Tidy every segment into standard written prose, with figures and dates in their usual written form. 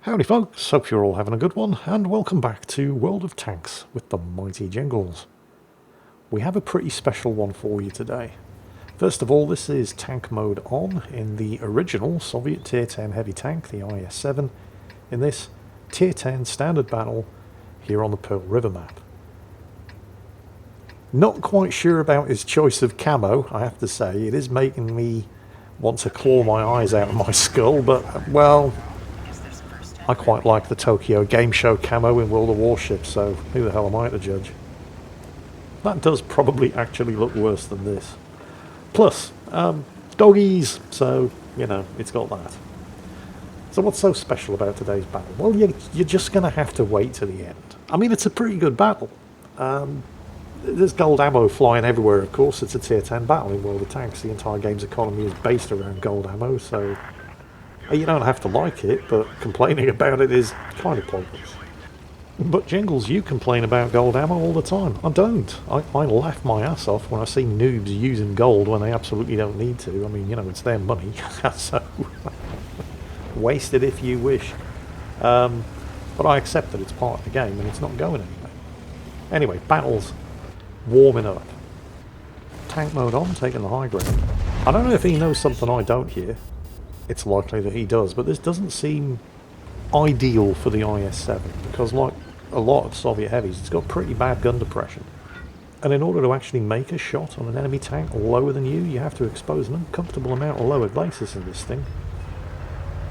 Howdy folks, hope you're all having a good one, and welcome back to World of Tanks with the Mighty Jingles. We have a pretty special one for you today. First of all, this is tank mode on in the original Soviet Tier 10 heavy tank, the IS-7, in this Tier 10 standard battle here on the Pearl River map. Not quite sure about his choice of camo, I have to say. It is making me want to claw my eyes out of my skull, but, well, I quite like the Tokyo Game Show camo in World of Warships, so who the hell am I to judge? That does probably actually look worse than this. Plus, doggies, so, you know, it's got that. So what's so special about today's battle? Well, you're just going to have to wait to the end. I mean, it's a pretty good battle. There's gold ammo flying everywhere, of course. It's a Tier 10 battle in World of Tanks. The entire game's economy is based around gold ammo, so you don't have to like it, but complaining about it is kind of pointless. But Jingles, you complain about gold ammo all the time. I don't. I laugh my ass off when I see noobs using gold when they absolutely don't need to. I mean, you know, it's their money, so waste it if you wish. But I accept that it's part of the game and it's not going anywhere. Anyway, battles warming up. Tank mode on, taking the high ground. I don't know if he knows something I don't here. It's likely that he does, but this doesn't seem ideal for the IS-7 because, like a lot of Soviet heavies, it's got pretty bad gun depression. And in order to actually make a shot on an enemy tank lower than you have to expose an uncomfortable amount of lower glacis in this thing.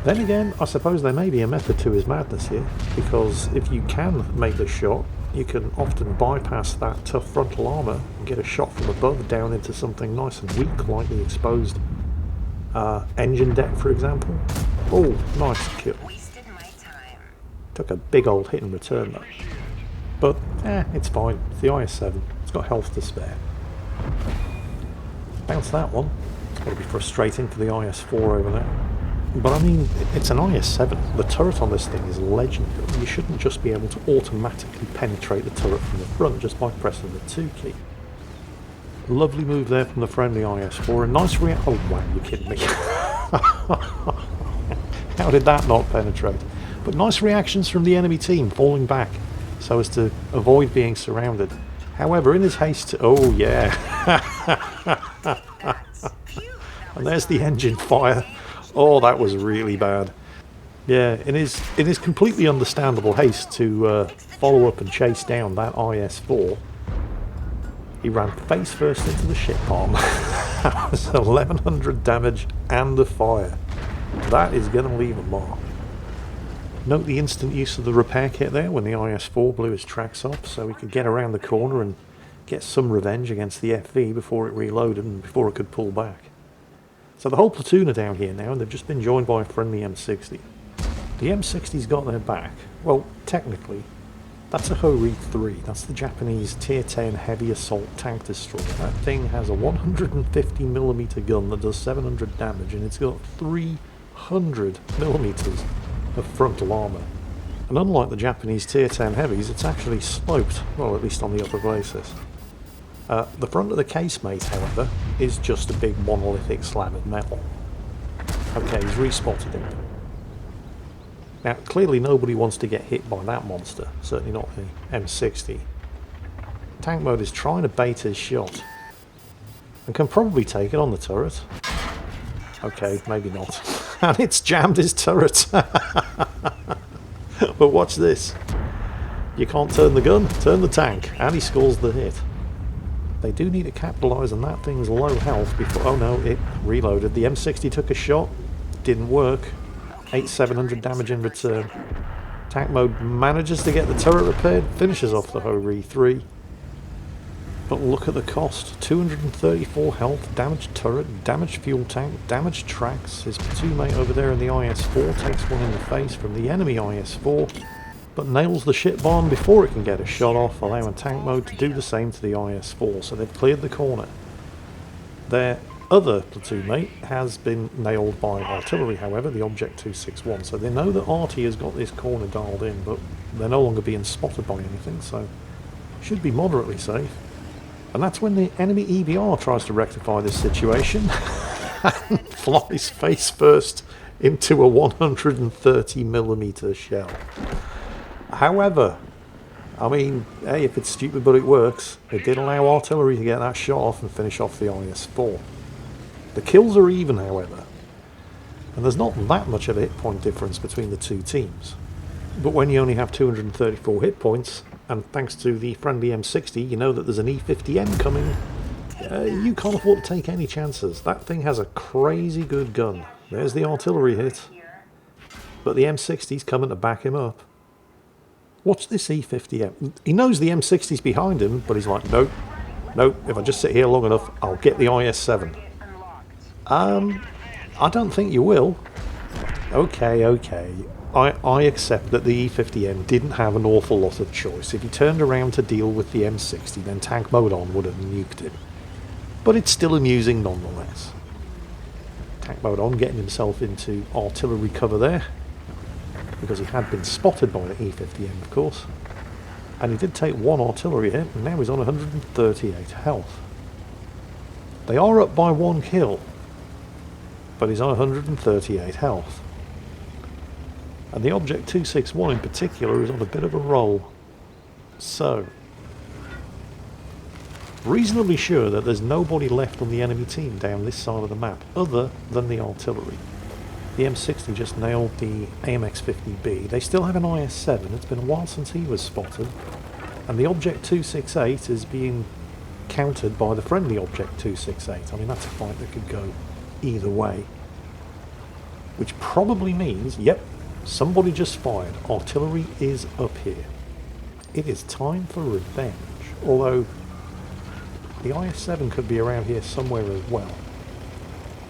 Then again, I suppose there may be a method to his madness here, because if you can make the shot, you can often bypass that tough frontal armour and get a shot from above down into something nice and weak, like the exposed engine deck, for example. Oh, nice kill. Took a big old hit and return though. But, it's fine. It's the IS-7. It's got health to spare. Bounce that one. It's got to be frustrating for the IS-4 over there. But I mean, it's an IS-7. The turret on this thing is legendary. You shouldn't just be able to automatically penetrate the turret from the front just by pressing the 2 key. Lovely move there from the friendly IS-4. A nice oh wow, you're kidding me. How did that not penetrate? But nice reactions from the enemy team, falling back so as to avoid being surrounded. However, in his haste oh yeah. And there's the engine fire. Oh, that was really bad. Yeah, in his completely understandable haste to follow up and chase down that IS-4, he ran face first into the ship bomb. That was 1100 damage and a fire. That is going to leave a mark. Note the instant use of the repair kit there when the IS-4 blew his tracks off, so he could get around the corner and get some revenge against the FV before it reloaded and before it could pull back. So the whole platoon are down here now, and they've just been joined by a friendly M60. The M60's got their back. Well, technically, that's a Ho-Ri 3. That's the Japanese Tier 10 heavy assault tank destroyer. That thing has a 150mm gun that does 700 damage, and it's got 300mm of frontal armour. And unlike the Japanese Tier 10 heavies, it's actually sloped, well, at least on the upper glacis. The front of the casemate, however, is just a big monolithic slab of metal. Okay, he's respotted him. Now, clearly nobody wants to get hit by that monster, certainly not the M60. Tank mode is trying to bait his shot, and can probably take it on the turret. Okay, maybe not. And it's jammed his turret! But watch this. You can't turn the gun, turn the tank, and he scores the hit. They do need to capitalise on that thing's low health before... Oh no, it reloaded. The M60 took a shot, didn't work. 700 damage in return. Tank mode manages to get the turret repaired, finishes off the Ho-Ri 3. But look at the cost. 234 health, damaged turret, damaged fuel tank, damaged tracks. His platoon mate over there in the IS-4 takes one in the face from the enemy IS-4, but nails the ship bomb before it can get a shot off, allowing tank mode to do the same to the IS-4, so they've cleared the corner. Their other platoon mate has been nailed by artillery, however, the Object 261, so they know that Arty has got this corner dialed in, but they're no longer being spotted by anything, so should be moderately safe. And that's when the enemy EBR tries to rectify this situation and flies face first into a 130mm shell. However, I mean, hey, if it's stupid but it works, it did allow artillery to get that shot off and finish off the IS-4. The kills are even, however, and there's not that much of a hit point difference between the two teams. But when you only have 234 hit points, and thanks to the friendly M60, you know that there's an E50M coming, you can't afford to take any chances. That thing has a crazy good gun. There's the artillery hit, but the M60's coming to back him up. Watch this E50M. He knows the M60's behind him, but he's like, nope, nope, if I just sit here long enough, I'll get the IS-7. I don't think you will. Okay. I accept that the E50M didn't have an awful lot of choice. If he turned around to deal with the M60, then tank mode on would have nuked him. But it's still amusing nonetheless. Tank mode on, getting himself into artillery cover there, because he had been spotted by the E50M, of course. And he did take one artillery hit, and now he's on 138 health. They are up by one kill, but he's on 138 health. And the Object 261 in particular is on a bit of a roll. So, reasonably sure that there's nobody left on the enemy team down this side of the map, other than the artillery. The M60 just nailed the AMX-50B. They still have an IS-7. It's been a while since he was spotted. And the Object 268 is being countered by the friendly Object 268. I mean, that's a fight that could go either way. Which probably means, yep, somebody just fired. Artillery is up here. It is time for revenge. Although, the IS-7 could be around here somewhere as well.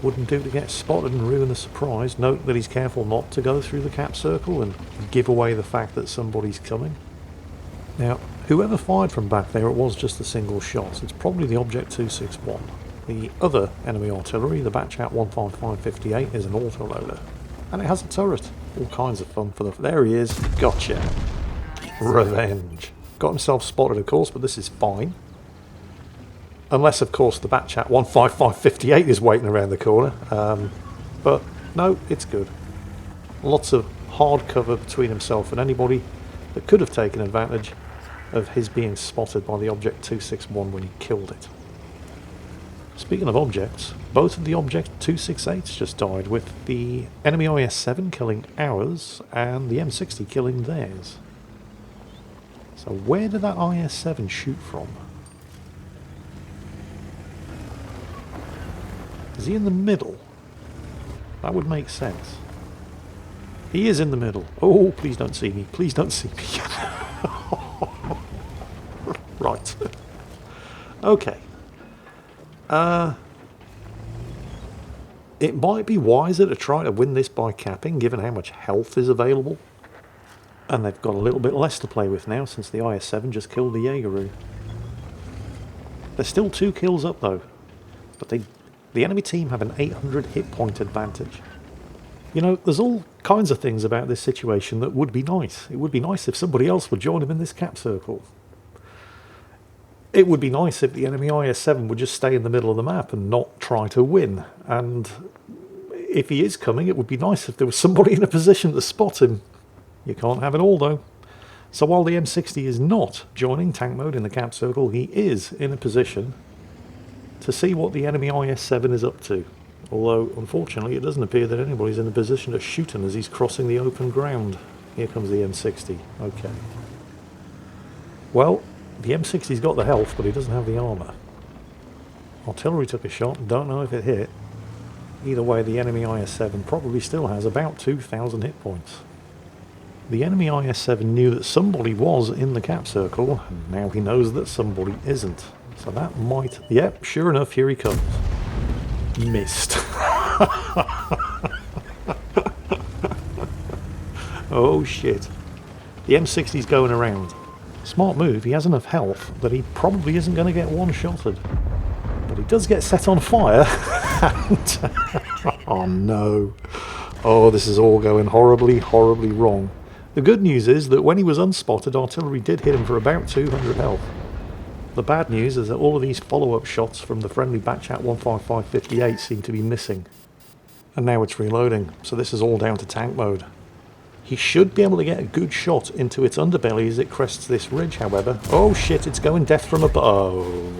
Wouldn't do to get spotted and ruin the surprise. Note that he's careful not to go through the cap circle and give away the fact that somebody's coming. Now, whoever fired from back there, it was just a single shot. It's probably the Object 261. The other enemy artillery, the Batchat 15558, is an autoloader. And it has a turret. All kinds of fun for the... There he is. Gotcha. Revenge. Got himself spotted, of course, but this is fine. Unless, of course, the Batchat 15558 is waiting around the corner. But, no, it's good. Lots of hard cover between himself and anybody that could have taken advantage of his being spotted by the Object 261 when he killed it. Speaking of objects, both of the Object 268s just died, with the enemy IS-7 killing ours and the M60 killing theirs. So where did that IS-7 shoot from? Is he in the middle? That would make sense. He is in the middle. Oh, please don't see me. Please don't see me. Right. Okay. It might be wiser to try to win this by capping, given how much health is available. And they've got a little bit less to play with now, since the IS-7 just killed the Jaegeroo. They're still 2 kills up, though. But the enemy team have an 800 hit point advantage. You know, there's all kinds of things about this situation that would be nice. It would be nice if somebody else would join him in this cap circle. It would be nice if the enemy IS-7 would just stay in the middle of the map and not try to win. And if he is coming, it would be nice if there was somebody in a position to spot him. You can't have it all, though. So while the M60 is not joining tank mode in the cap circle, he is in a position to see what the enemy IS-7 is up to. Although, unfortunately, it doesn't appear that anybody's in a position to shoot him as he's crossing the open ground. Here comes the M60. Okay. Well, the M60's got the health, but he doesn't have the armour. Artillery took a shot, don't know if it hit. Either way, the enemy IS-7 probably still has about 2,000 hit points. The enemy IS-7 knew that somebody was in the cap circle, and now he knows that somebody isn't. So that might... Yep, sure enough, here he comes. Missed. Oh shit. The M60's going around. Smart move, he has enough health that he probably isn't going to get one-shotted. But he does get set on fire. And, oh no. Oh, this is all going horribly, horribly wrong. The good news is that when he was unspotted, artillery did hit him for about 200 health. The bad news is that all of these follow-up shots from the friendly Batchat 15558 seem to be missing. And now it's reloading, so this is all down to tank mode. He should be able to get a good shot into its underbelly as it crests this ridge, however. Oh shit, it's going death from above. Oh.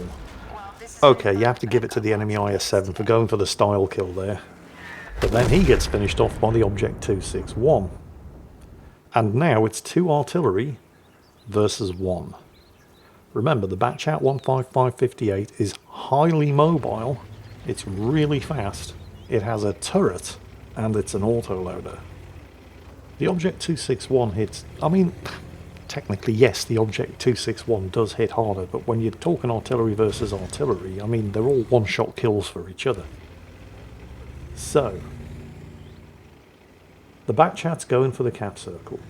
Okay, you have to give it to the enemy IS-7 for going for the style kill there. But then he gets finished off by the Object 261. And now it's 2 artillery versus 1. Remember, the Batchat 15558 is highly mobile, it's really fast, it has a turret, and it's an autoloader. The Object 261 hits, I mean, technically yes, the Object 261 does hit harder, but when you're talking artillery versus artillery, I mean, they're all one-shot kills for each other. So, the Batchat's going for the cap circle.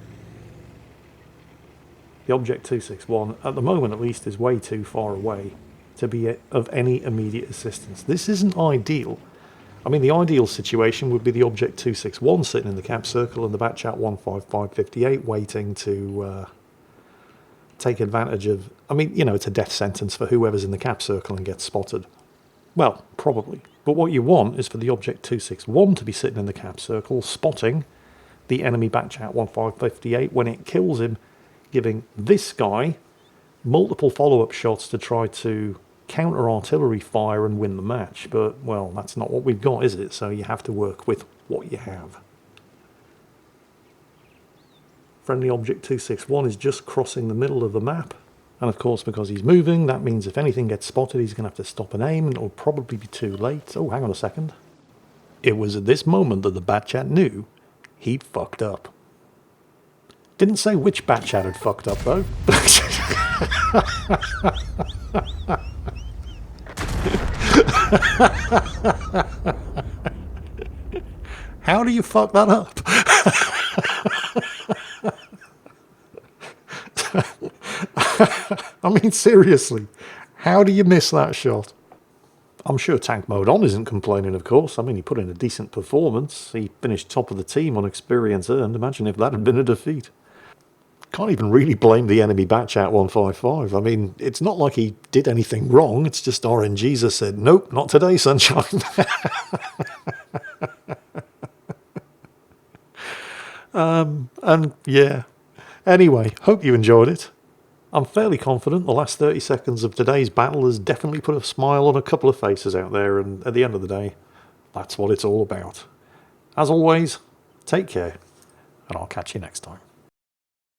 The Object 261, at the moment at least, is way too far away to be of any immediate assistance. This isn't ideal. I mean, the ideal situation would be the Object 261 sitting in the cap circle and the Batchat 15558 waiting to take advantage of... I mean, you know, it's a death sentence for whoever's in the cap circle and gets spotted. Well, probably. But what you want is for the Object 261 to be sitting in the cap circle, spotting the enemy Batchat 15558 when it kills him, giving this guy multiple follow-up shots to try to counter artillery fire and win the match. But, well, that's not what we've got, is it? So you have to work with what you have. Friendly Object 261 is just crossing the middle of the map. And of course, because he's moving, that means if anything gets spotted, he's going to have to stop and aim, and it'll probably be too late. Oh, hang on a second. It was at this moment that the Batchat knew he'd fucked up. Didn't say which Batchat had fucked up, though. How do you fuck that up? I mean, seriously, how do you miss that shot? I'm sure Tank Mode On isn't complaining, of course. I mean, he put in a decent performance. He finished top of the team on experience earned. Imagine if that had been a defeat. Can't even really blame the enemy Batchat 155. I mean, it's not like he did anything wrong. It's just RNGesus said, nope, not today, sunshine. And yeah. Anyway, hope you enjoyed it. I'm fairly confident the last 30 seconds of today's battle has definitely put a smile on a couple of faces out there, and at the end of the day, that's what it's all about. As always, take care, and I'll catch you next time.